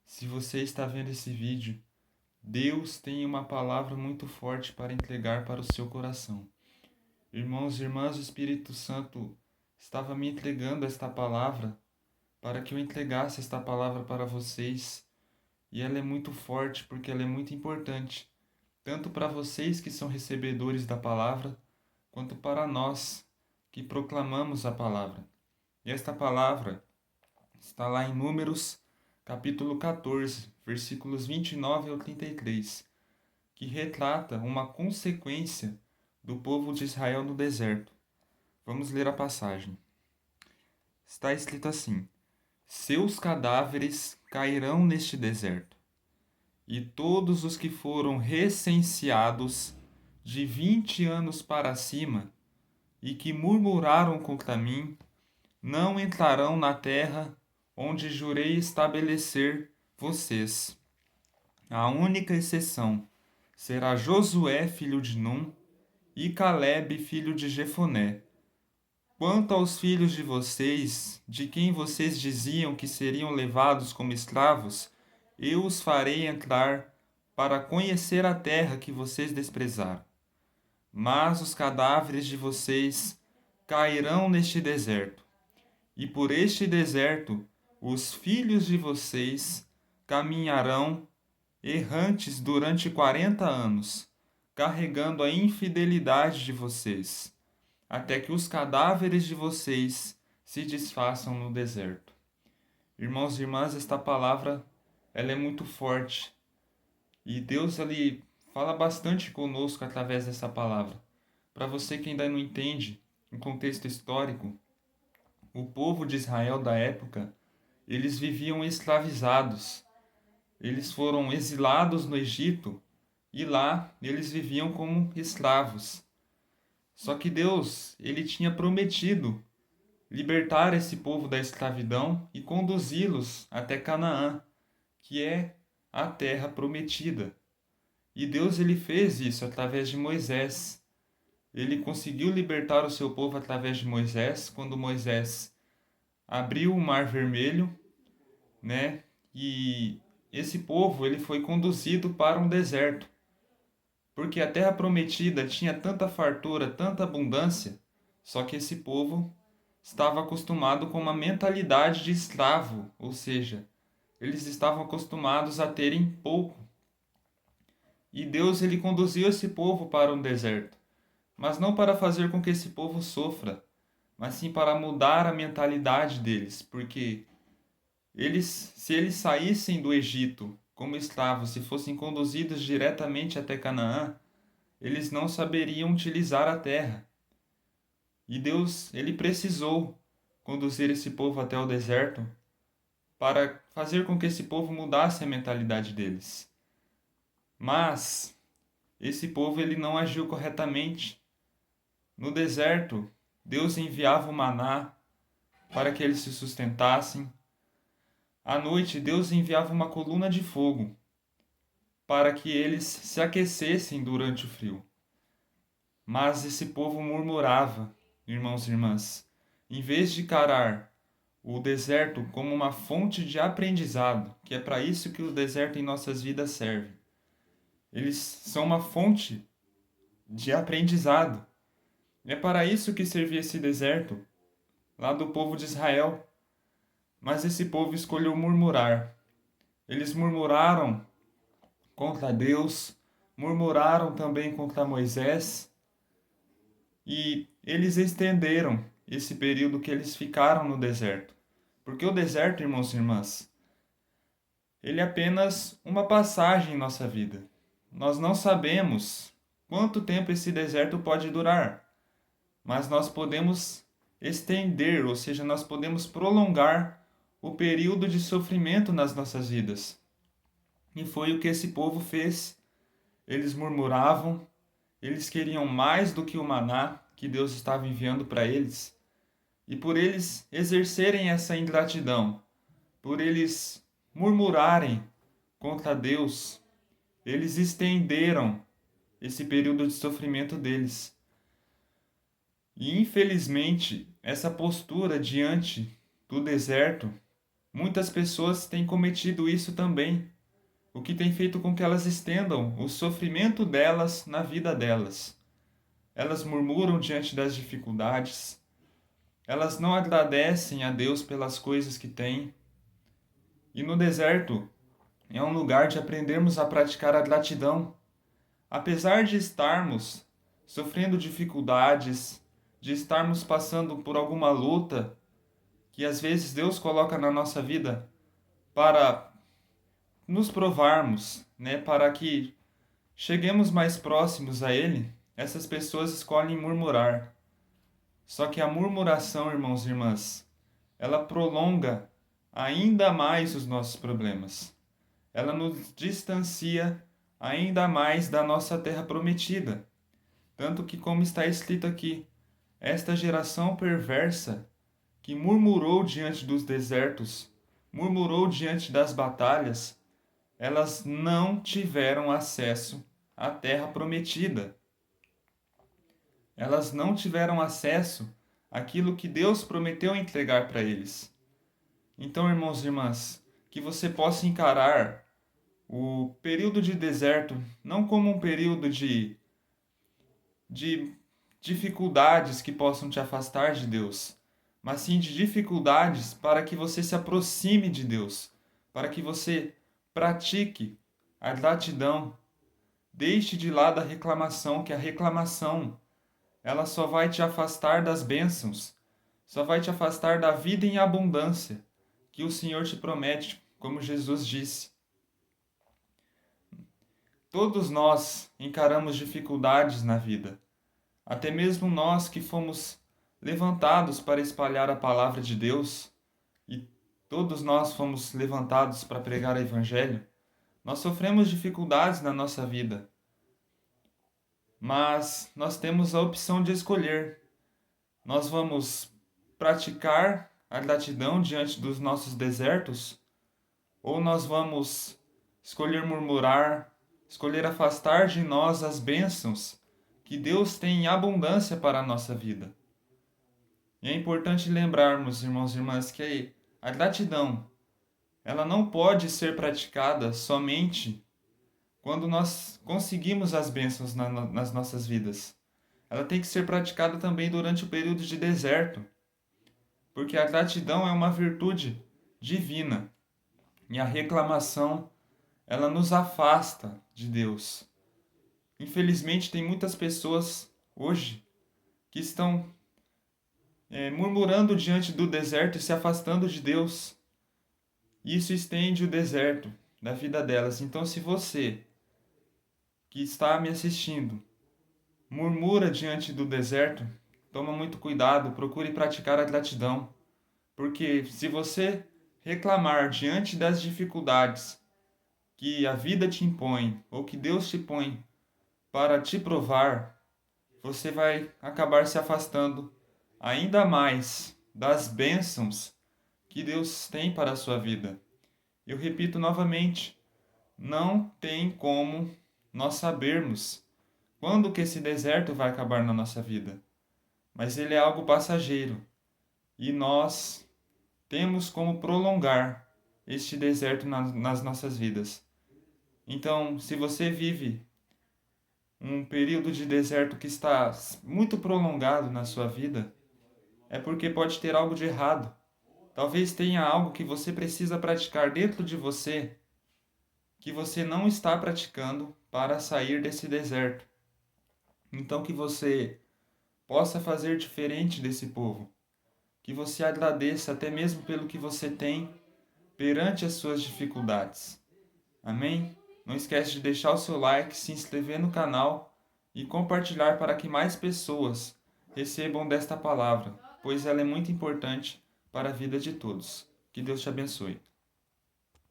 Se você está vendo esse vídeo, Deus tem uma palavra muito forte para entregar para o seu coração. Irmãos e irmãs, o Espírito Santo estava me entregando esta palavra para que eu entregasse esta palavra para vocês. E ela é muito forte porque ela é muito importante, tanto para vocês que são recebedores da palavra, quanto para nós que proclamamos a palavra. E esta palavra está lá em Números, capítulo 14, versículos 29 ao 33, que retrata uma consequência do povo de Israel no deserto. Vamos ler a passagem. Está escrito assim: Seus cadáveres cairão neste deserto, e todos os que foram recenseados de 20 anos para cima e que murmuraram contra mim, não entrarão na terra onde jurei estabelecer vocês. A única exceção será Josué, filho de Num, e Calebe, filho de Jefoné. Quanto aos filhos de vocês, de quem vocês diziam que seriam levados como escravos, eu os farei entrar para conhecer a terra que vocês desprezaram. Mas os cadáveres de vocês cairão neste deserto, e por este deserto os filhos de vocês caminharão errantes durante 40 anos, carregando a infidelidade de vocês, até que os cadáveres de vocês se desfaçam no deserto. Irmãos e irmãs, esta palavra ela é muito forte e Deus ali fala bastante conosco através dessa palavra. Para você que ainda não entende o contexto histórico, o povo de Israel da época, eles viviam escravizados. Eles foram exilados no Egito e lá eles viviam como escravos. Só que Deus, ele tinha prometido libertar esse povo da escravidão e conduzi-los até Canaã, que é a terra prometida. E Deus ele fez isso através de Moisés. Ele conseguiu libertar o seu povo através de Moisés, quando Moisés abriu o Mar Vermelho, né? E esse povo ele foi conduzido para um deserto, porque a terra prometida tinha tanta fartura, tanta abundância, só que esse povo estava acostumado com uma mentalidade de escravo, ou seja, eles estavam acostumados a terem pouco. E Deus ele conduziu esse povo para um deserto, mas não para fazer com que esse povo sofra, mas sim para mudar a mentalidade deles, porque se eles saíssem do Egito como escravos, se fossem conduzidos diretamente até Canaã, eles não saberiam utilizar a terra. E Deus, ele precisou conduzir esse povo até o deserto para fazer com que esse povo mudasse a mentalidade deles. Mas esse povo ele não agiu corretamente. No deserto, Deus enviava o maná para que eles se sustentassem. À noite, Deus enviava uma coluna de fogo para que eles se aquecessem durante o frio. Mas esse povo murmurava, irmãos e irmãs. Em vez de encarar o deserto como uma fonte de aprendizado, que é para isso que o deserto em nossas vidas serve. Eles são uma fonte de aprendizado. É para isso que servia esse deserto, lá do povo de Israel. Mas esse povo escolheu murmurar. Eles murmuraram contra Deus, murmuraram também contra Moisés, e eles estenderam esse período que eles ficaram no deserto. Porque o deserto, irmãos e irmãs, ele é apenas uma passagem em nossa vida. Nós não sabemos quanto tempo esse deserto pode durar, mas nós podemos estender, ou seja, nós podemos prolongar o período de sofrimento nas nossas vidas. E foi o que esse povo fez. Eles murmuravam, eles queriam mais do que o maná que Deus estava enviando para eles. E por eles exercerem essa ingratidão, por eles murmurarem contra Deus, eles estenderam esse período de sofrimento deles. E infelizmente, essa postura diante do deserto Muitas pessoas têm cometido isso também, o que tem feito com que elas estendam o sofrimento delas na vida delas. Elas murmuram diante das dificuldades, elas não agradecem a Deus pelas coisas que têm. E no deserto é um lugar de aprendermos a praticar a gratidão. Apesar de estarmos sofrendo dificuldades, de estarmos passando por alguma luta que às vezes Deus coloca na nossa vida para nos provarmos, né, para que cheguemos mais próximos a Ele, essas pessoas escolhem murmurar. Só que a murmuração, irmãos e irmãs, ela prolonga ainda mais os nossos problemas. Ela nos distancia ainda mais da nossa terra prometida. Tanto que, como está escrito aqui, esta geração perversa que murmurou diante dos desertos, murmurou diante das batalhas, elas não tiveram acesso à terra prometida. Elas não tiveram acesso àquilo que Deus prometeu entregar para eles. Então, irmãos e irmãs, que você possa encarar o período de deserto não como um período de dificuldades que possam te afastar de Deus, mas sim de dificuldades para que você se aproxime de Deus, para que você pratique a gratidão. Deixe de lado a reclamação, que a reclamação ela só vai te afastar das bênçãos, só vai te afastar da vida em abundância que o Senhor te promete, como Jesus disse. Todos nós encaramos dificuldades na vida, até mesmo nós que fomos levantados para espalhar a palavra de Deus, e todos nós fomos levantados para pregar o Evangelho, nós sofremos dificuldades na nossa vida. Mas nós temos a opção de escolher. Nós vamos praticar a gratidão diante dos nossos desertos, ou nós vamos escolher murmurar, escolher afastar de nós as bênçãos que Deus tem em abundância para a nossa vida. E é importante lembrarmos, irmãos e irmãs, que a gratidão, ela não pode ser praticada somente quando nós conseguimos as bênçãos nas nossas vidas. Ela tem que ser praticada também durante o período de deserto, porque a gratidão é uma virtude divina e a reclamação, ela nos afasta de Deus. Infelizmente, tem muitas pessoas hoje que estão murmurando diante do deserto e se afastando de Deus. Isso estende o deserto da vida delas. Então, se você que está me assistindo murmura diante do deserto, toma muito cuidado, procure praticar a gratidão. Porque se você reclamar diante das dificuldades que a vida te impõe ou que Deus te põe para te provar, você vai acabar se afastando ainda mais das bênçãos que Deus tem para a sua vida. Eu repito novamente, não tem como nós sabermos quando que esse deserto vai acabar na nossa vida, mas ele é algo passageiro e nós temos como prolongar este deserto nas nossas vidas. Então, se você vive um período de deserto que está muito prolongado na sua vida, é porque pode ter algo de errado. Talvez tenha algo que você precisa praticar dentro de você, que você não está praticando para sair desse deserto. Então que você possa fazer diferente desse povo, que você agradeça até mesmo pelo que você tem perante as suas dificuldades. Amém? Não esquece de deixar o seu like, se inscrever no canal e compartilhar para que mais pessoas recebam desta palavra, pois ela é muito importante para a vida de todos. Que Deus te abençoe.